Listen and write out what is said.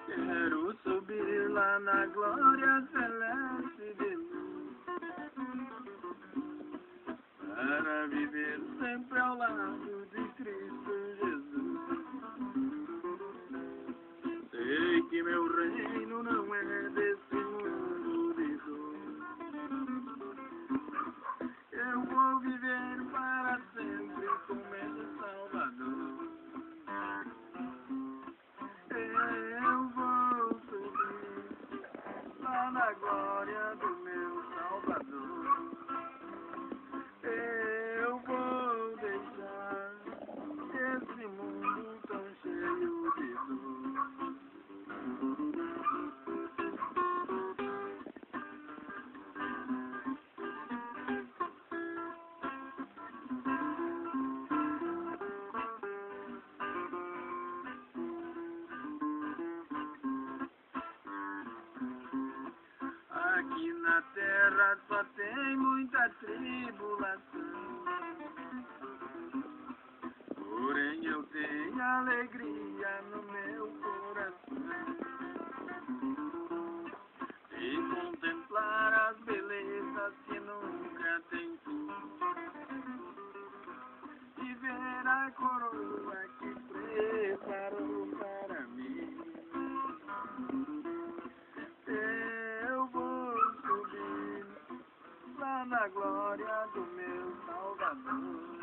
Quero subir lá na glória celeste de luz, para viver sempre ao lado de Cristo Jesus. Sei que meu reino não é desse mundo de dor. Eu vou viver para sempre com meu Salvador. Eu vou subir lá na glória do meu Salvador. Eu vou deixar esse mundo tão cheio de dor. Aqui na terra só tem muita tribulação, porém eu tenho alegria no meu coração de contemplar as belezas que nunca tem fim, e ver a coroa que preparou para mim. Eu vou subir lá na glória do meu Salvador.